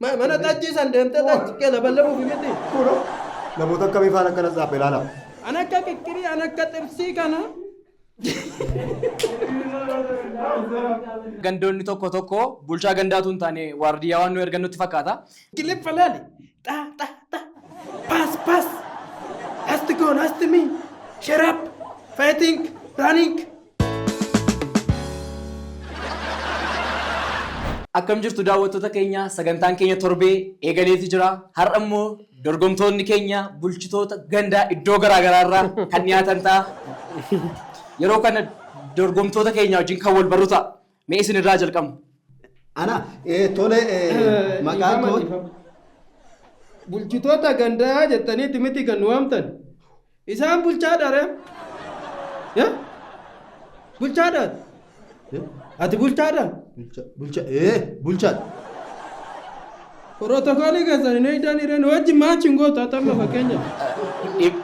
Mana tajji san deemtee tajji keela bal'amuuf miti. Kunoo namoota akkamii faana akkana xaafe ilaala. An akka kikkirii an akka xibsii kana. Gandoonni tokko tokko bulchaa gandaatu hin taane waardiyyaa waan nu ergan nutti fakkaata. Kilippa laali. Ta. Pass. Has to go, has to me. Shut up. Fighting. Running. Akkam jirtu daawwattoota keenya sagantaan keenya torbee eegaleeti jira. Har'a immoo dorgomtoonni keenya bulchitoota gandaa iddoo garaagaraa irraa kan dhiyaatan ta'a. Yeroo kana dorgomtoota keenya wajjin kan wal barru ta'a. Mee isin irraa jalqabnu. Ana tole maqaan koo Bulchitoota gandaa jettaniiti miti kan nu waamtan. Isaan bulchaadhaare. Bulchaadha. Ati bulchaadha. Bulchaadha. Protokoli keessan hin eegdaniire nu wajjin maachiin goota tamma fakkeenya.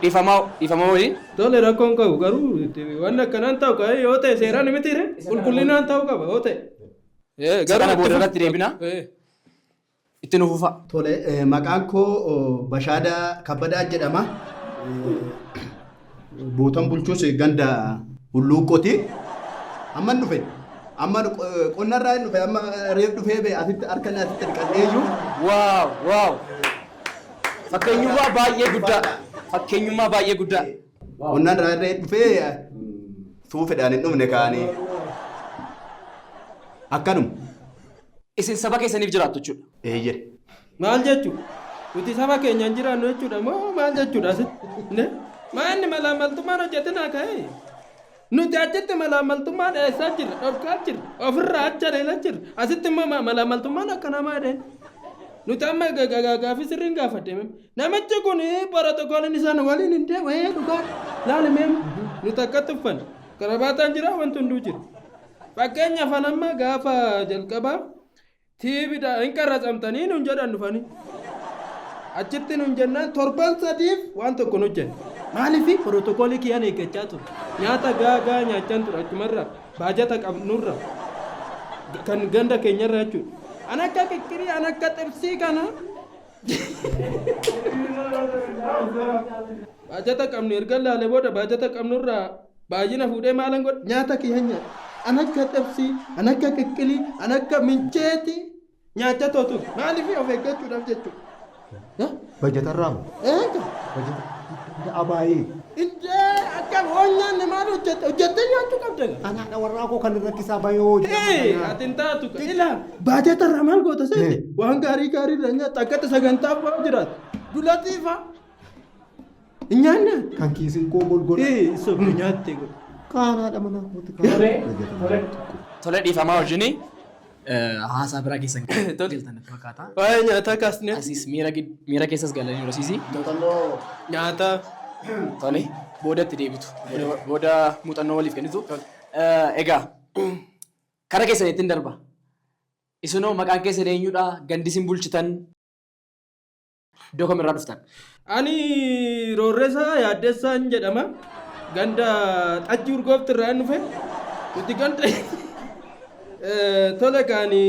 Dhiifamaa wayii. Tole rakkoon qabu garuu waan akkanaan ta'u qaba yoo ta'e seeraan mitiire qulqullinaan ta'uu qaba yoo ta'e. Kana booda irratti deebina. Itti nu fufa. Tole maqaan koo Bashaadaa Kabbadaa jedhama. Bootan bulchuus ganda Hulluuqqooti. Amma dhufe. Amma qonnarraa hin dhufe amma reef dhufee bee asitti harka asitti dhiqadheeyyuu. Waaw. Fakkeenyummaa baay'ee guddaa. Qonnarraa dhufee suufedhaan hin dhumne kaanii. Akkanuma. Isin saba keessaniif jiraattu jechuudha. Eeyyee. Maal jechuudha? Nuti saba keenya hin jiraannu jechuudha moo maal jechuudha asitti? Maanni malaamaltummaan hojjetinaa ka'ee? Nuti achitti malaamaltummaan eessaa jirra? Dhorkaa jirra? Ofirraa acha leela jirra? Asitti immoo malaamaltummaan akka namaa dhee? Nuti amma gaafii sirriin gaafadde namichi kun protokoliin isaan waliin hin deemu dhugaa laalimeem nuti akkatti uffanne karabaataan jira wanti hunduu jira. Fakkeenyaaf amma gaafa jalqabaa tiibidha hin qarratsamtanii nuun jedhan dhufanii. Achitti nuun jennaan torban sadiif waan tokko nu hojjenne. Maaliif protokoli kiyyaan eeggachaa ture. Nyaata gahaa nyaachaan ture achumarraa baajata qabnurra kan ganda keenyarra jechuudha. An akka kikkirii an akka xibsii kana. Baajata qabnu erga laalee booda baajata qabnurraa baay'ina fuudhee maalan godhe nyaata kiyya nyaata. An akka xibsii an akka kikkilii an akka mincheeti nyaachaa tootu maaliif of eeggachuudhaaf jechuudha. Bajatarraa moo? Bajata abaayee. Indee akka hoonyaan maal hojjettee nyaachuu qabda. Anaadha warraa koo kan rakkisaa bayoo. Ati hin taatu ila baajatarraa maal goota seete waan gaarii irra nyaata akkatti sagantaa bahu jiraatu dulatiifa. Nyaanna. Kan kiisiin koo golgola. Sobni nyaattee godha. Kaanaadha mana kooti Tole dhiifamaa wajjin haasaa biraa keessan galtan fakkaata. Waa'ee nyaataa kaasne. Asiis miira keessas galanii horsiisii. Nyaata. Tole boodatti deebitu. Booda muuxannoo waliif kennitu. Egaa kara keessanitti darba. Isinoo maqaan keessan eenyudha? Gandi isin bulchitan iddoo kamirraa dhuftan? Ani Roorresaa Yaaddessaan jedhama. Ganda xajjii urgoofti irraa dhufe. Nuti ganda tole kaani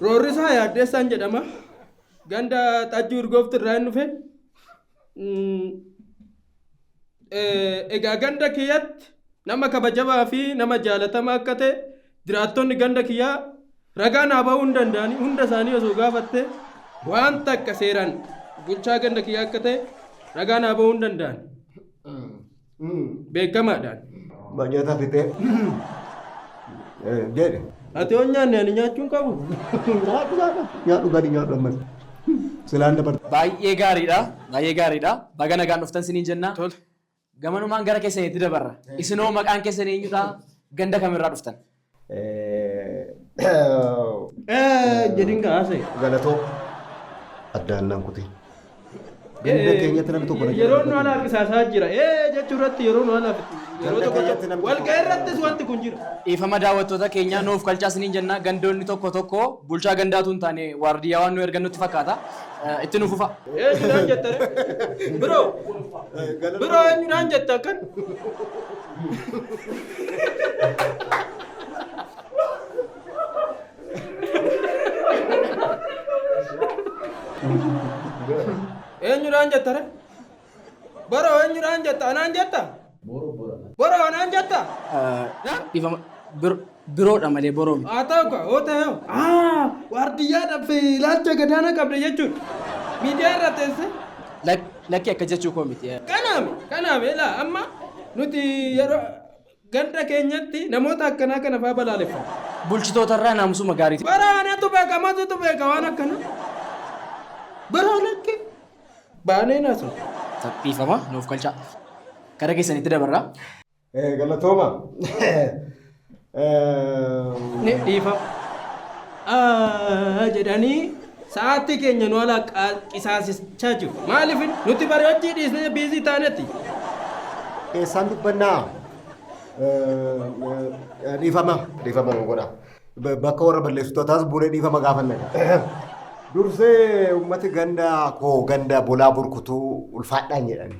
Roorresaa Yaaddessaan jedhama. Ganda xajjii urgoofti irraa dhufe. Egaa ganda kiyyatti nama kabajamaa fi nama jaalatamaa akka ta'e jiraattonni ganda kiyyaa ragaa naa bahuu hin danda'anii hunda isaanii osoo gaafatte waan takka seeraan bulchaa ganda kiyyaa akka ta'e ragaa naa bahuu hin danda'an. Beekamaadhaan. Bajata fitee. Jedhe. Ati hoon nyaanne ani nyaachuun qabu. Nyaadhu gadi nyaadhu ammas. Silaan dabarta. Baay'ee gaariidha. Baga nagaan dhuftan siniin jenna. Gamanumaan gara keessanitti dabarra. Isinoo maqaan keessan eenyudha? Ganda kamirraa dhuftan? Jedhin kaase. Galatoo. Addaannaan kutee. Ganda keenyatti namni tokko yeroo nu ala harkisaasaa jira. Jechuu irratti yeroo nu ala yeroo tokko walga'ii irrattis wanti kun jira. Dhiifama daawwattoota keenyaa nuuf galchaa siniin jenna. Gandoonni tokko bulchaa gandaatu hin taane waardiyyaa waan nu ergan nutti fakkaata. Itti nu fufa. Eenyudhaan jettare? Biroo eenyudhaan jetta akkan? Eenyudhaan jetta re? Boroo eenyudhaan jetta? Anaan jetta? Boroo anaan jetta? Dhiifama biroodha malee boroo miti. Haa ta'u kaa, oo ta'e hoo. Waardiyyaadhaaf ilaalcha gadaana qabda jechuudha. Miidiyaa irra teesse. Lakki akka jechuu koo miti. Kanaame laa amma nuti yeroo ganda keenyatti namoota akkanaa kana fa'aa balaaleffatu. Bulchitoota irraa naamusuma gaariiti. Baraanatu beeka matutu beeka waan akkana. Baraanatti baanee naasu. Dhiifama nuuf galchaa. Kara keessanitti dabarraa. Galatooma. Ni dhiifama. Jedhanii sa'aatii keenya nu ala qisaasichaa jiru. Maaliif nuti bareechii dhiisnee biizii taanetti? Eessaan dubbannaa? Dhiifama nu godha. Bakka warra balleessitootaas buunee dhiifama gaafanna. Dursee uummati ganda bolaa burkutuu ulfaadhaan jedhani.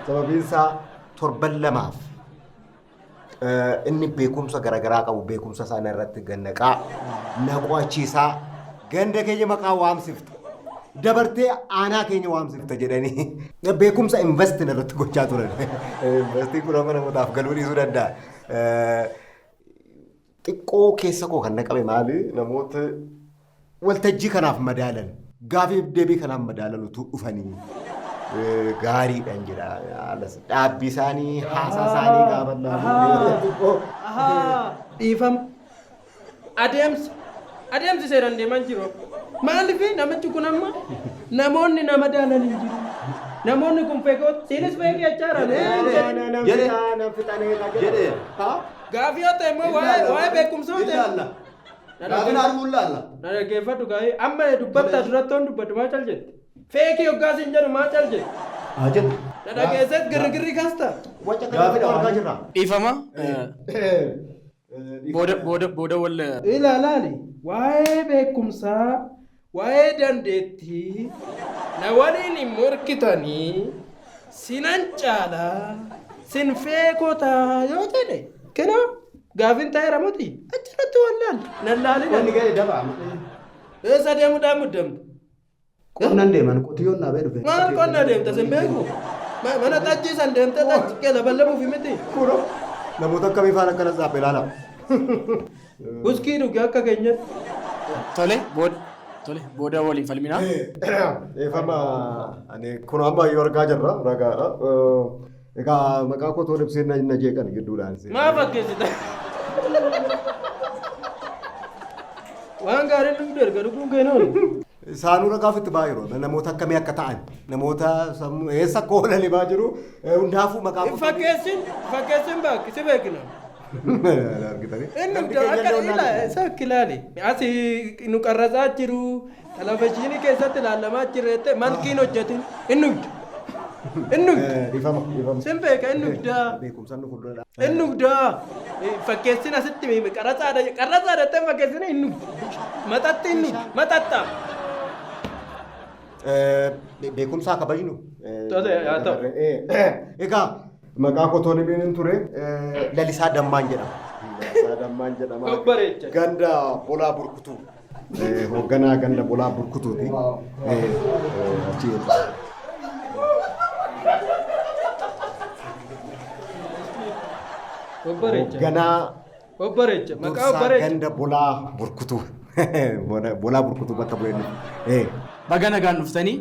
Sababiin isaa torban lamaaf inni beekumsa garaagaraa qabu beekumsa isaanii irratti gannaqaa na qo'achiisaa ganda keenya maqaa waamsifta. Dabartee aanaa keenya waamsifta jedhanii beekumsa investin irratti gochaa turan. Investiin kun amma namootaaf galuu dhiisuu danda'a. Xiqqoo keessa koo kan naqabe maali? Namoota waltajjii kanaaf madaalan gaafiif deebii kanaaf madaalan utuu dhufanii gaariidhaan jedha. Dhaabbii isaanii haasaa isaanii gaafannaa. Dhiifama. Adeemsi seeraan deeman jiru. Maaliif namichi kun amma namoonni nama daalan hin jiru. Namoonni kun feekooti. Siinis feekee achaaraan. Jedhee. Gaafii yoo ta'e immoo waa'ee beekumsaa ta'e. Gaafin arguun laalla. Na dhaggeeffadhu gaa'ee amma dubbatta durattoon dubbatu maa cal jette? Feekii hoggaas hin jedhu maa cal jette? Haa jedhu. Na dhageesseet girgirri kaasta. Gaafii argaa jirra. Dhiifama. Booda wal. Ilaalaali waa'ee beekumsaa waa'ee dandeettii na waliin hin morkitanii sinan caalaa sin feekotaa yoo jedhe kenoo gaafin taa'eera moti achirratti wallaal nan laalina. Wanni ga'e dabaa. Eessa deemuudhaan muddamtu? Qonnan deeman qotiyyoon naabee dhufe. Maal qonna deemta sin beeku? Mana xajjiisan deemtee xajjii laballabuufi miti. Kuno namoota akkamii faana akkanas dhaabee ilaala. Uskii dhuge akka keenyatti. Tole booda waliin falminaa. Dhiifama ani kun amma yoo argaa jirra ragaadha. Egaa maqaa koo toon ibsee na jeeqan gidduudhaan. Maa fakkeessita? Waan gaariin dhugdu erga dhuguun keenyaan. Isaanuu ragaaf itti ba'aa yeroo namoota akkamii akka ta'an namoota sammuu eessa akka oolanii ba'aa jiru hundaafuu maqaa koo. Fakkeessin baakki si beekina. Inni akka sakki ilaali. Asii nu qarrasaa jiru televizyiinii keessatti ilaalamaa jirreette malkiin hojjetin inni hojja. Dhiifama. Sin beeka inni hojjaa. Beekumsaan nu fuuldura. Inni hojjaa. Fakkeessin asitti miime qarrasaa dhattee fakkeessin inni hojja. Maxatti inni maxatta. Beekumsaa kabajnu. Tole haa ta'u. Egaa maqaa koo toon ibseen ture Lalisaa Dammaan jedhama. Lalisaa Dammaan jedhama. Bareecha. Ganda bolaa burkutuu. Hoogganaa ganda bolaa burkutuuti. Hoogganaa Obbareecha. Maqaa obbareecha. ganda bolaa burkutuu. Bolaa burkutuu bakka bu'eennu. Baga nagaan dhuftanii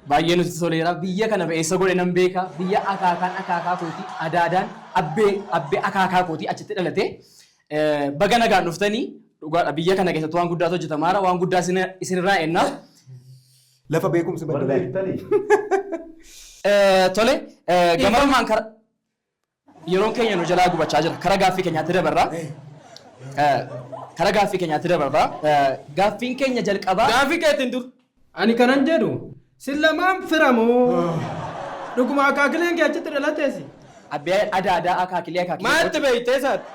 baay'ee nuti toleera. Biyya kana eessa godhe nan beeka. Biyya akaakaa kooti adaadaan abbee akaakaa kooti achitti dhalate. Baga nagaan dhuftanii dhugaadha biyya kana keessatti waan guddaatu hojjetamaara waan guddaa isinirraa ennaa. Lafa beekumsi badalaa. Tole gamarummaan yeroon keenya nu jalaa gubachaa jira. Kara gaaffii keenyaatti dabarraa. Gaaffiin keenya jalqabaa. Gaaffii keetiin dur. Ani kanan jedhu sin lamaan firamoo dhuguma akaakileen kee achitti dhalateesi. Abbee adaadaa akaakilee. Maaltu beeytee isaati?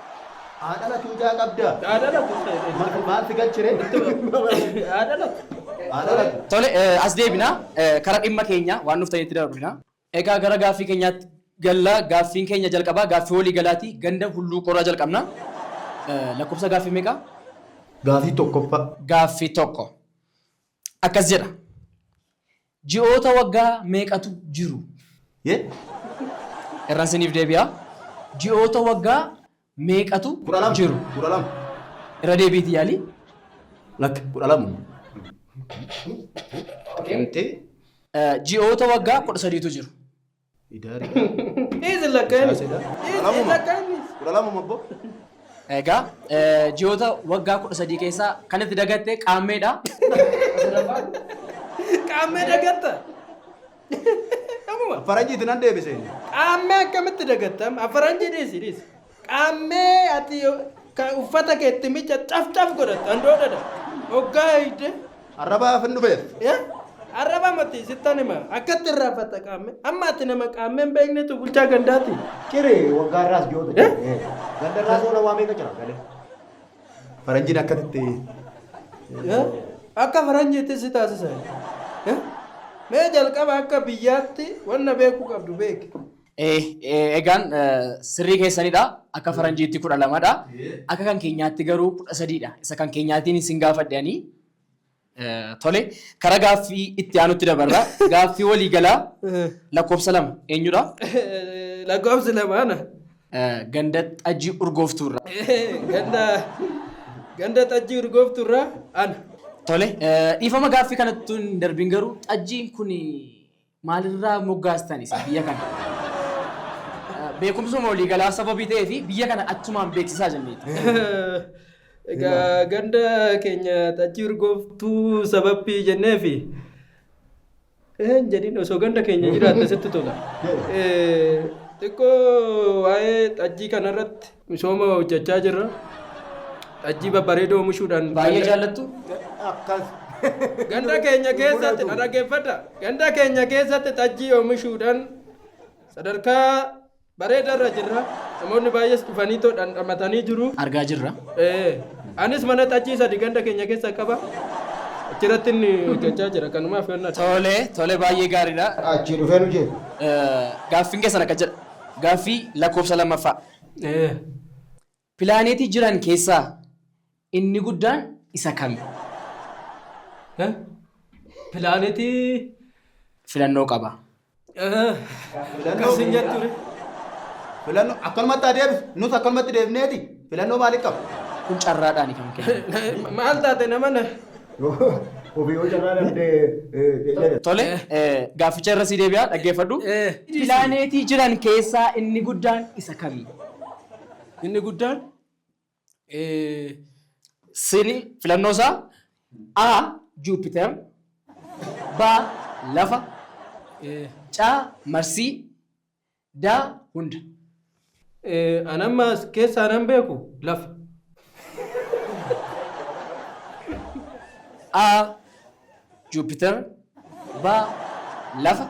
Haadhala tuujaa qabda. Haadhala Maal si galchiree? Haadhala. Tole as deebinaa kara dhimma keenya waan nuuf ta'etti darbinaa. Egaa gara gaaffii keenyaatti gallaa gaaffiin keenya jalqabaa gaaffii walii galaati ganda hulluu qorraa jalqabna. Lakkoofsa gaaffii meeqa? Gaaffii tokkoffaa. Gaaffii tokko. akkas jedha. Ji'oota waggaa meeqatu jiru? Yee? Irraan isiniif deebi'a. Ji'oota waggaa meeqatu jiru? 12. Irra deebiiti yaali. Lakki 12. Kemtee? Ji'oota waggaa 13tu jiru. Idaari. Eessa lakkaa'ini? Kudha lama mabbo. Egaa ji'oota waggaa 13 keessaa kan itti dagatte qaammeedha. Qaammee dagatta. Faranjiitti nan deebisee. Qaammee akkamitti dagatta? Faranjii dhiisi. Qaammee ati uffata keetti micha caf godhatta handoodha. Hoggaa hidde. Arrabaa fin dhufeef. Arraba mati sittan hima akkatti irraafata qaammee. Amma ati nama qaammeen beeknetu bulchaa gandaati. Kiri waggaa irraas ji'oota. Ganda irraas oola waa meeqa jira galee? Faranjiin akkasitti. Akka faranjiitti si taasisa. Mee jalqaba akka biyyaatti wanna beekuu qabdu beeki. Egaan sirrii keessanidha. Akka faranjiitti 12dha. Akka kan keenyaatti garuu 13dha. Isa kan keenyaatiin isin gaafadhanii. Tole karaa gaaffii itti aanutti dabarra. Gaaffii waliigalaa lakkoofsa 2 eenyudha? Lakkoofsi 2 ana. Ganda xajjii urgooftuurra. Ganda xajjii urgooftuurra ana. Tole dhiifama gaaffii kanatti hin darbin garuu xajjiin kun maalirraa moggaastan isa biyya kana? Beekumsuma waliigalaa sababii ta'ee fi biyya kana achumaan beeksisaa jenneeti. Egaa ganda keenya xajjii urgooftuu sababii jenneefi jedhin osoo ganda keenya jiraatte sitti tola. Xiqqoo waa'ee xajjii kanarratti misooma hojjechaa jirra. Xajjii babbareedoo oomishuudhaan Baay'ee jaallattu? Akkas. Ganda keenya keessatti dhaggeeffadha. Ganda keenya keessatti xajjii oomishuudhaan sadarkaa bareedaarra jirra. Namoonni baay'ees dhufanii dhandhamatanii jiru. Argaa jirra. Anis mana xajjii 3 ganda keenya keessa qaba. Achirratti inni hojjechaa jira. Kanumaaf yonna. Tole baay'ee gaariidha. Achi dhufee nu jee. Gaaffiin keessan akka jedha. Gaaffii lakkoofsa 2ffaa. Pilaaneetii jiran keessaa inni guddaan isa kami? Pilaaneetii filannoo qaba. Akkasiin jetture. Filannoo akkanumatti adeemsi. Nus akkanumatti deemneeti. Filannoo maaliif qaba? Kun carraadhaan kan kennu. Maal taate nama na? Ofii yoo carraa dhabdee. Tole gaafficha irra sii deebi'aa dhaggeeffadhu. Pilaaneetii jiran keessaa inni guddaan isa kami? Inni guddaan? Sini filannoo isaa A. Jupiter B. Lafa C. Marsii D. Hunda. Anamma keessaa nan beeku lafa. A. Jupiter B. Lafa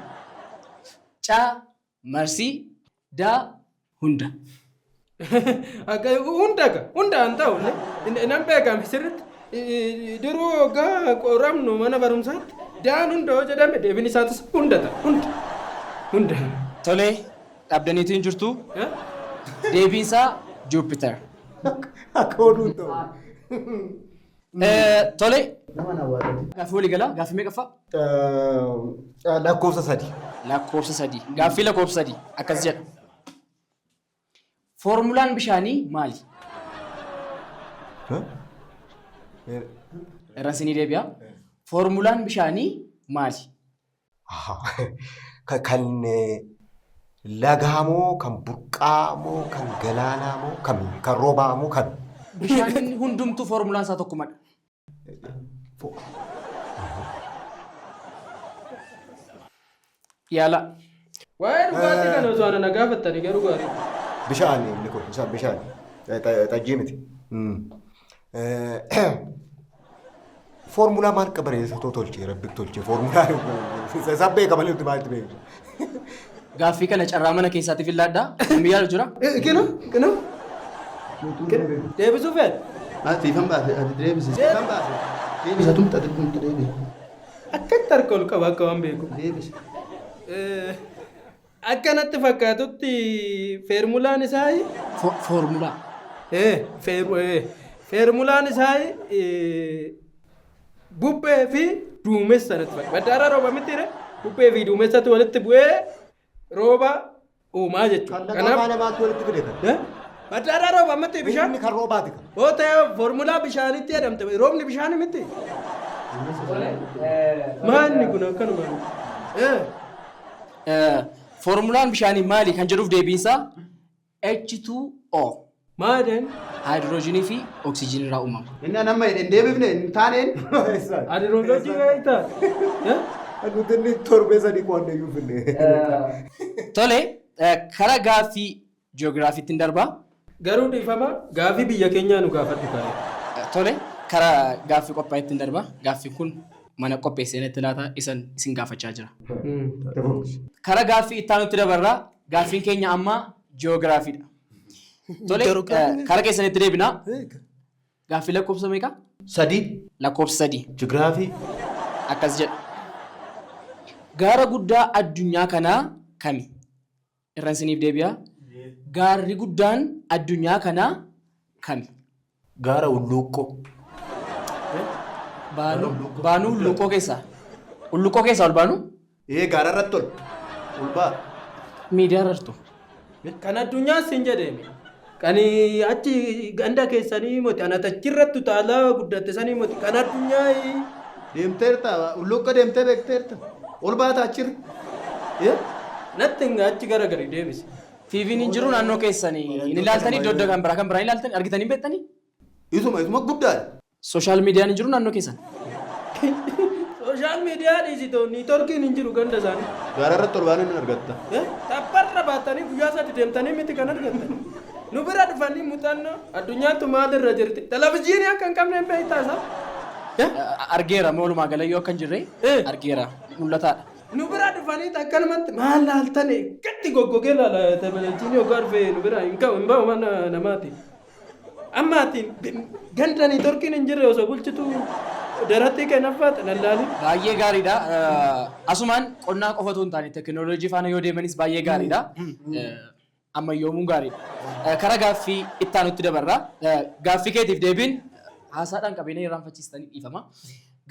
C. Marsii D. Hunda. Hundaan ta'u nan beekame sirriitti duruu hoggaa qoramnu mana barumsaatti daan hunda hoo jedhame deebiin isaatis hunda ta'a hunda. Tole dhabdaniitu hin jirtu. Deebiin isaa Jupiter. Akka oduun ta'u. Tole. Gaaffii waliigalaa gaaffii meeqaffaa? Lakkoofsa 3. Lakkoofsa 3. Gaaffii lakkoofsa 3 akkas jedha. Foormulaan bishaanii maali? Irra isinii deebi'a. Foormulaan bishaanii maali? Kan lagaa moo kan burqaa moo kan galaanaa moo kan roobaa moo kan? Bishaan hundumtuu foormulaan isaa tokkumadha. Yaala. Waa'ee dhugaatii kana osoo ana gaafattanii garuu gaarii. Bishaan inni kun bishaan xajjii miti. Foormulaa maal qabaree tolchee rabbiin tolchee foormulaa sabbee qabanii maalitti beeku. Gaaffii kana carraa mana keessaatti fillaadhaa. Namni yaadu jira? Kina. Deebisuu feet. Siifan baase ati deebisi. Siifan baase. Deebisa tumta deebisi. Akkatti harka ol qaba akka waan beeku. Deebisi. Akkanatti fakkaatutti feermulaan isaa Foormulaa. feermulaan isaa bubbee fi duumessa natti fakkaata. Baddaara rooba miti re bubbee fi duumessatti walitti bu'ee rooba uumaa jechuudha. Kanaaf namaatti walitti fide kan. Baddaara rooba miti bishaan. Inni kan roobaati kan. Oo ta'e foormulaa bishaanitti jedhamte roobni bishaan miti. Maanni kun akkanuma. Foormulaan bishaanii maali kan jedhuuf deebiinsaa H2O. Maadeen? Haayidroojinii fi oksijiinii irraa uumama. Inni nama hin deebifne hin taaneen. Adirooloojii gaheeta. Nuti inni torbee sadii qo'annee iyyuu finne. Tole karaa gaaffii jiyoogiraafiitti darbaa. Garuu dhiifama gaaffii biyya keenyaa nu gaafadhu kaa'e. Tole karaa gaaffii qophaa'eetti darbaa. Gaaffiin kun mana qopheesseenetti laata isin gaafachaa jira. Karaa gaaffii itti aanutti dabarraa gaaffiin keenya amma jiyoogiraafiidha. Tole karaa keessanitti deebinaa. Gaaffii lakkoofsa meeqa? 3. Lakkoofsa 3. Jiyoogiraafii. Akkas jedha. Gaara guddaa addunyaa kanaa kami? Irraan isiniif deebi'aa. Gaarri guddaan addunyaa kanaa kami? Gaara Hulluuqqoo. Baanuu hulluuqqoo keessaa. Hulluuqqoo keessaa ol baanuu? Gaara irratti ol baa. Miidiyaa irrattu. Kan addunyaa siin jedhame. Kan achi ganda keessanii moti ana achirratti utaalaa guddatte sanii moti kan addunyaa Deemteerta Hulluuqqoo deemtee beekteerta. Ol baata achirra. Natti achi gara gadi deebise. TV'n hin jiru naannoo keessanii hin ilaaltanii iddoo kan biraa hin ilaaltanii argitanii beektanii? Isuma guddaadha. Sooshaal miidiyaan hin jiru naannoo keessan. Sooshaal miidiyaa dhiisitoo niitoorkiin hin jiru ganda isaanii. Gaara irratti ol baanee ni argatta. Tapharra baatanii guyyaa sadii deemtanii miti kan argattan. Nu bira dhufanii muuxannoo addunyaattu maalirra jirti? Televezyiinii akka hin qabne hin beektaa isaa? Argeera moolumaa galayyoo akka hin jirre argeera mul'ataadha. Nu bira dhufanii akkanumatti maal laaltanii gatti goggogee laala televezyiinii yookaan dhufee nu bira hin bahu mana namaati. Ammaatiin ganda niitoorkiin hin jirre osoo bulchitu daratti kennaffaata lallaanii. Baay'ee gaariidha. Asumaan qonnaa qofatu hin taane teekinooloojii faana yoo deemanis baay'ee gaariidha. Ammayyoomuun gaariidha. Karaa gaaffii itti aanutti dabarraa. Gaaffii keetiif deebiin haasaadhaan qabeenya irraanfachiistanii dhiifama.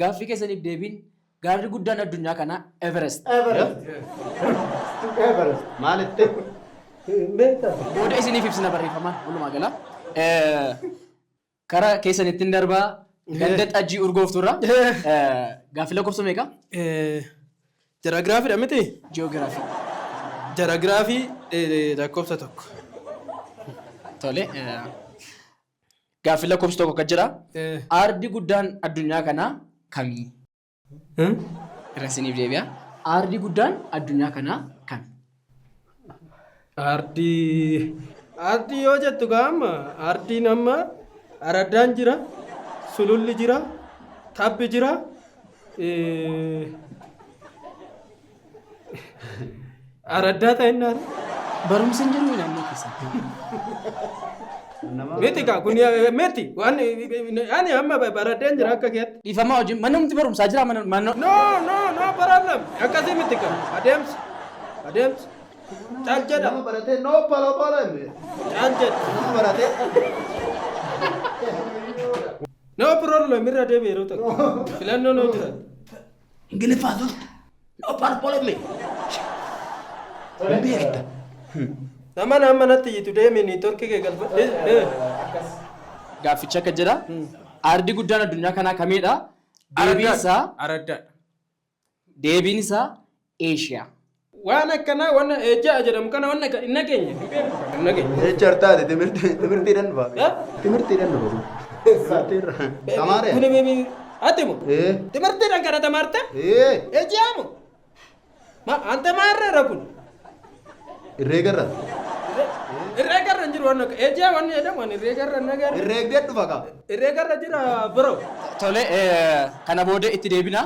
Gaaffii keessaniif deebiin gaarri guddaan addunyaa kanaa Everest. Maalitti? Booda isiniif ibsina barreeffamaan walumaa gala. Karaa keessanitti darbaa ganda xajjii urgoofturra. Gaaffii lakkoofsa meeqa? Jiyoogiraafiidha miti? Jiyoogiraafii. Jiyoogiraafii lakkoofsa 1. Tole. Gaaffii lakkoofsa 1 akka jira. Aardi guddaan addunyaa kanaa kami? Irra isiniif deebi'a. Aardi guddaan addunyaa kanaa kami? Aardii yoo jettu gaama aardiin amma araddaan jira, sululli jira, tabbi jira, araddaa ta'innaan. Barumsi hin jiru naannoo keessatti. Miti kaa kun miti waan ani amma baraddeen jira akka keetti. Dhiifamaa wajjin mana miti barumsaa jira mana. No baraddam akkasii miti kaa adeemsa. Caal jedha. Nama baratee noo pala hime. Caal jedha. Nama baratee. No problem irra deebi'ee yeroo tokko. Filannoo noo jira. Ingiliffaa tolta. Noo pala hime. Beekta. Nama natti yitu deemee niitoorkii kee galfadhe. Gaafficha akka jedha. Aardi guddaan addunyaa kanaa kamidha? Deebiin isaa Araddaadha. Deebiin isaa Eeshiyaa. Waan akkanaa waan ejjaa jedhamu kana waan hin nageenye. Ejjar taate timirtiidhaan dhufa. Timirtiidhaan dhufa. Tamaaree. Kun atimu. Timirtiidhaan kana tamaarte? Ejjaamu. Anta maarreera kun. Irree garra. Irree garra hin jiru waan akka ejjaa waan jedhamu waan irree garra nagar. Irree gdee dhufa qaba. Irree garra jira biro. Tole kana booda itti deebina.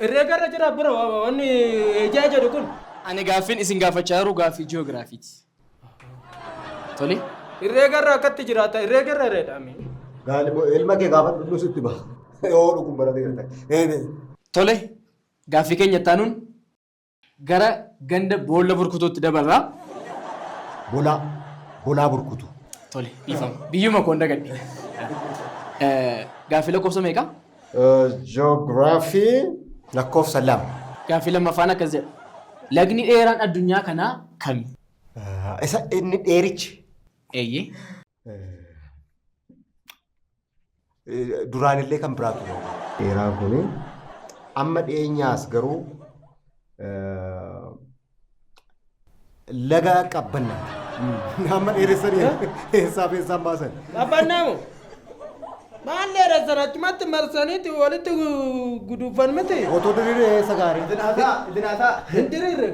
Irree garra jira biro waan ejjaa jedhu kun. Ani gaaffiin isin gaafachaa jiru gaaffii jiyoogiraafiiti. Tole. Irree garra akkatti jiraata irree garra reedhaami. Ilma kee gaafa dhullu sitti baha. Yoo dhugum baratee. Tole. Gaaffii keenya ittaanuun gara ganda boolla burkutuutti dabarraa. Bolaa burkutu. Tole. Dhiifama. Biyyuma koon dagadhe. Gaaffii lakkoofsa meeqa? Jiyoogiraafii lakkoofsa lama. Gaaffii lammaffaan akkas jedha. Lagni dheeraan addunyaa kanaa kami? Isa inni dheerichi. Eeyyee. Duraanillee kan biraa ture. Dheeraan kuni amma dhiyeenyaas garuu laga qabbannaa. Amma dheeressanii eessaan baasan. Qabbannaamu. Maal dheeressan achumatti marsaniiti walitti guduufan miti. Otoo diriiree eessa gaarii? Idinaataa. Hin diriirre.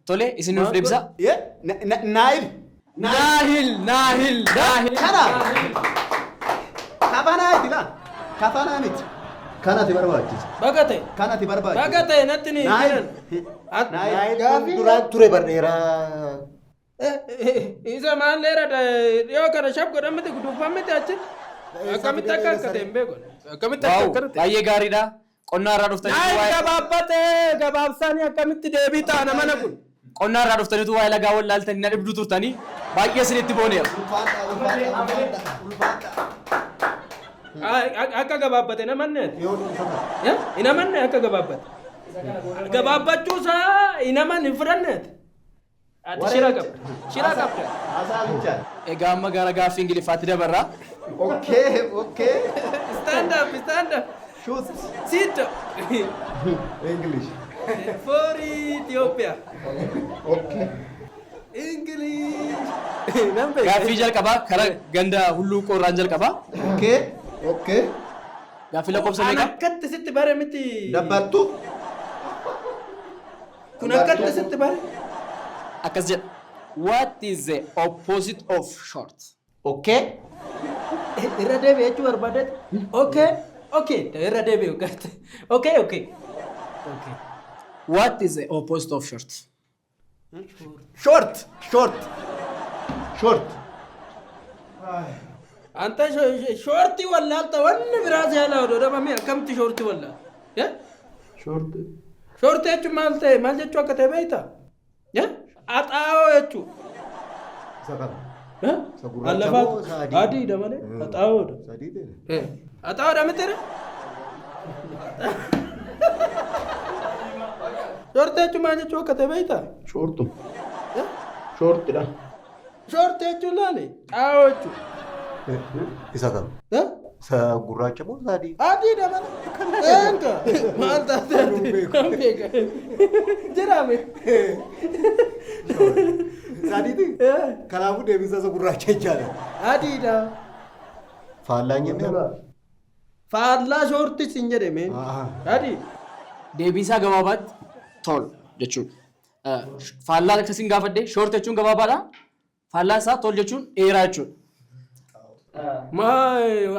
Tole isin nuuf deebisa. Naayil. Naahil. Kana. Kafanaati laa. Kafanaaniti. Kanati barbaachisa. Bagate. Kanati barbaachisa. Bagate natti ni jiran. Naayil duraan ture bardheeraa. Isa maal dheeradha dhiyoo kana shab godhamete guduufan miti achi. Akkamitti akka akkate hin beeku. Akkamitti akka akkate. Baay'ee gaariidha. Qonnaa irraa dhuftanii gabaabsanii akkamitti deebii ta'ana mana kun. Qonnaa irraa dhuftaniitu waa'ee lagaa wal laaltanii na dhibduu turtanii baay'ee isinitti booneera. Akka gabaabbate namanneeti. Inamanne akka gabaabbate. Gabaabbachuusaa inaman hin fudhanneeti. Ati shira qabda. Egaa amma gara gaaffii Ingiliffaatti dabarraa. Okay. Stand up. Shoot. Sit up. English. For Ethiopia. Okay. English. Gaaffii jalqabaa karaa ganda hulluu qorraan jalqabaa. Okay. Gaaffii lakkoofsa meeqa? Akkatti sitti bare miti. Dabbattu. Kun akkatti sitti bare. Akkas jedha. What is the opposite of short? Okay. Irra deebi'ee jechuu barbaadeet. Okay. Irra deebi'u garte. Okay. What is the opposite of short? Short. Anta shorti wallaalta wanni biraas yaalaa odoo dhabame akkamti shorti wallaal? Shorti jechuun maal ta'e maal jechuu akka ta'e beektaa? Axaawoo jechuu. Allafaa adiidha malee axaawoodha. Axaawoodha mitiire? Shorti jechuun maal jechuu akka ta'e beektaa? Shortidha. Shorti jechuun laale xaawoo jechuu. Isa kam? Isa gurraacha moo sadii? Adiidha malee. Eenka maal taate kan beeka. Jiraame. Sadiiti? Kanaafuu deebisa isa gurraacha jechaadha. Adiidha. Faallaan jennee? Faallaa shortis hin jedhame. Adii. Deebisaa gabaabaatti tol jechuudha. Faallaan akkasiin gaafadde short jechuun gabaabaadha. Faallaan isaa tol jechuun dheeraa jechuudha.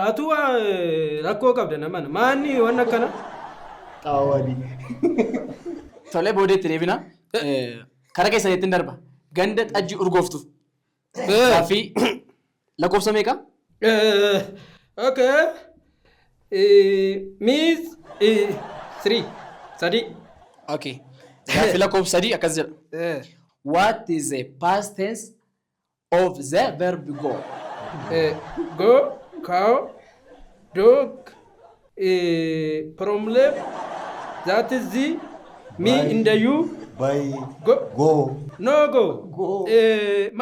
Atu rakkoo qabda naman maanni waan akkana? Xaawwadii. Tolee boodeetti deebina. Karaa keessanitti darba. Ganda xajji urgooftuuf. Gaaffii lakkoofsa meeqa? Okay. Miss 3. Sadi. Okay. Gaaffii lakkoofsa sadii akkas jedha. What is the past tense of the verb go? Go, cow, dog, problem. That is the me in the you. By Go. No go.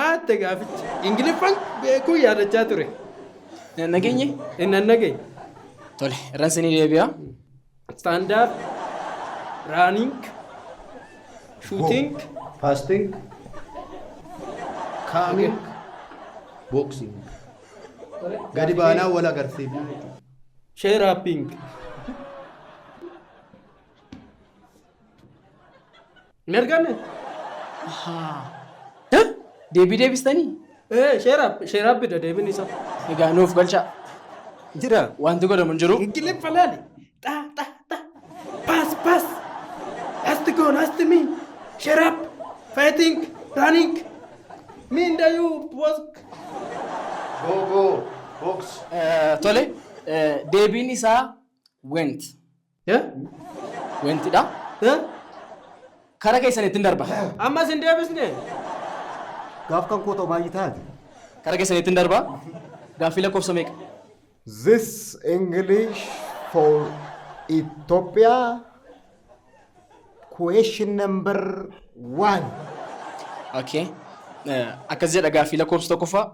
Maatte gaafichi. Ingiliffaan beekuu yaadachaa ture. Nageenye? Innan nageenye. Tole irraan sinii deebi'a. Stand up, running, shooting, Fasting. Coming. Boxing. Gadi baanaa wal agarsiifna. share upping. Mergane? Deebii deebistanii? Share up bida deebiin isa. Egaa nuuf galchaa. jira. Wanti godhamu hin jiru. Ingiliffa laali. Pass. Has to go, has to me. Share up. Fighting, running. Me and you work. Go. Box. Tole deebiin isaa went. Wentidha. Karaa keessanitti darba. Ammas hin deebisne. Gaaf kan koo ta'u baay'ee taate. Karaa keessanitti darba. Gaaffii lakkoofsa meeqa? This English for Ethiopia question number 1. Okay. Akkas jedha gaaffii lakkoofsa tokkoffaa.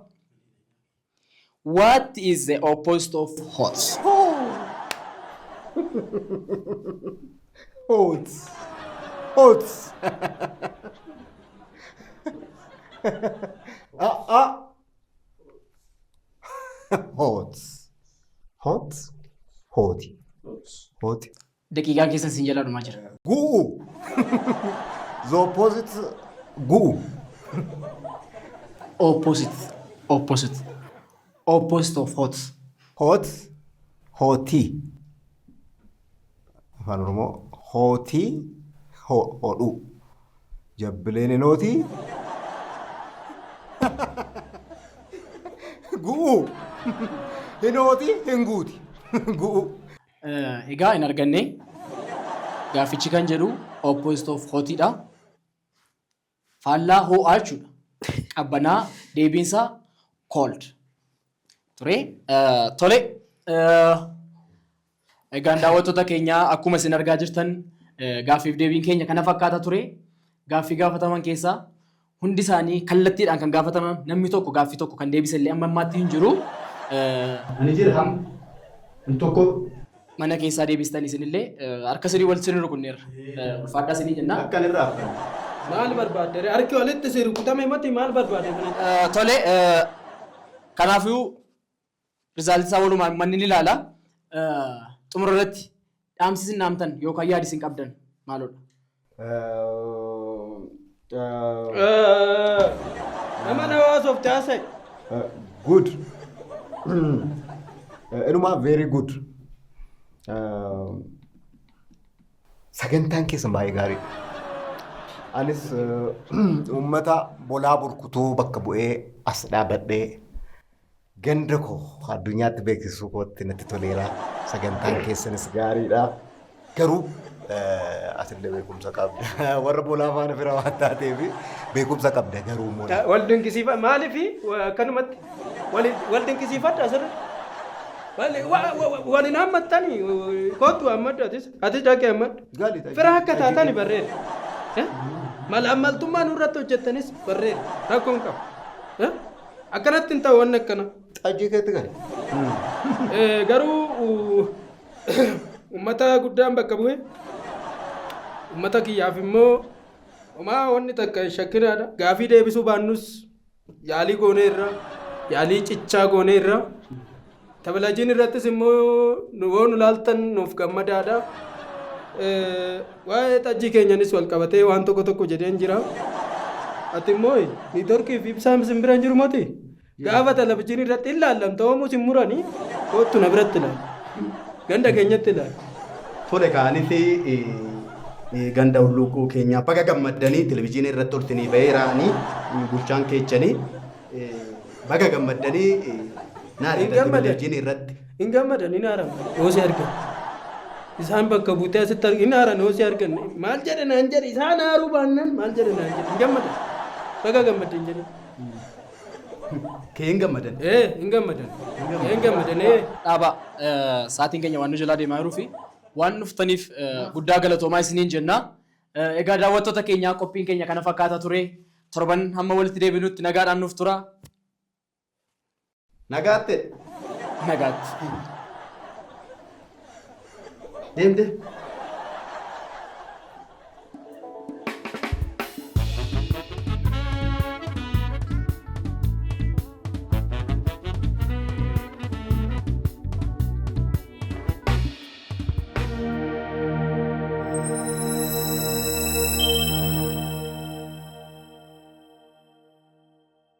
What is the opposite of hot? Hot. Hot. Hot. Hot. Hot. Hot. Daqiiqaan keessan siin jalaa dhumaa jira. Guu. The opposite guu. Opposite. Opposite. Opposite of hot. Hot. Hoti. Afaan Oromoo hoti hodhu. Jabbileen inooti. Guu. Hinooti hinguuti. Guu. Egaa hin arganne gaaffichi kan jedhu opposite of hotidha. Faallaa ho'aa jechuudha. Qabbanaa deebiinsaa cold. Ture. Tole. Egaan daawwattoota keenyaa akkuma isin argaa jirtan gaaffiif deebiin keenya kana fakkaata ture. Gaaffii gaafataman keessaa hundi isaanii kallattiidhaan kan gaafataman namni tokko gaaffii tokko kan deebisallee amma ammaatti hin jiru. Ani jira tokko Mana keessaa deebistan isinillee harka sirii wal sirii rukunneerra. Ulfaadhaa isinii jenna. akkan irraa afan. Maal barbaadde? Harki walitti si rukutame mati maal barbaadde? Tole. Kanaafuu rizaaltii isaa walumaan manni ni ilaala. Xumura irratti dhaamsi isin dhaamtan yookaan yaadi isin qabdan maalodha? Nama nawaas of taasise. Good. Inuma very good. Sagantaan keessa baay'ee gaarii. Anis uummata bolaa burkutuu bakka bu'ee as dhaabadhee ganda koo addunyaatti beeksisuu kootti natti toleera. Sagantaan keessanis gaariidha. Garuu asillee beekumsa qabda. Warra bolaa faana fira waan taateef beekumsa qabda garuu immoo. Wal dinqisiifadha. Maaliifi akkanumatti wal dinqisiifadha asirratti. Waliin hammattanii kootu hammadhu ati dhaqee hammadhu. Fira akka taatani barreera. Mala ammaltummaa nurratti hojjettanis barreera. Rakkoon qabu. Akkanatti hin ta'u wanni akkana. Xajjii keetti gale. Garuu uummata guddaan bakka bu'e uummata kiyyaaf immoo homaa wanni takka shakkinaadha. Gaafii deebisuu baannus yaalii gooneerra yaalii ciccaa gooneerra. Tabalajiin irrattis immoo nu laaltan nuuf gammadaadha. Waa'ee xajjii keenyanis wal qabatee waan tokko jedheen jira. Ati immoo niitoorkii fi ibsaan simbira hin jiru moti. Gaafa televizyiinii irratti ilaallamta oomus hin muranii kootu na biratti ilaala. Ganda keenyatti ilaala. Tole kaanis ganda hulluuquu keenyaa baga gammaddanii televizyiinii irratti hortinii ba'eeraanii bulchaan keechanii baga gammaddanii televizyiinii irratti. Hin gammadan hin haaran hoosii argan. Isaan bakka buutee asitti argan hin haaran hoosii argan. Maal jedhe naan jedhe isaan haaruu baannaan maal jedhe naan jedhe hin gammadan. Baga gammadde hin jedhe. Kee hin gammadan? Hin gammadan. Hin gammadan. Dhaaba sa'aatiin keenya waan nu jalaa deemaa jiruu fi waan dhuftaniif guddaa galatoomaa isiniin jenna. Egaa daawwattoota keenyaa qophiin keenya kana fakkaata ture. Torban hamma walitti deebinutti nagaadhaan nuuf tura. Nagaatti. Nagaatti. Deemte.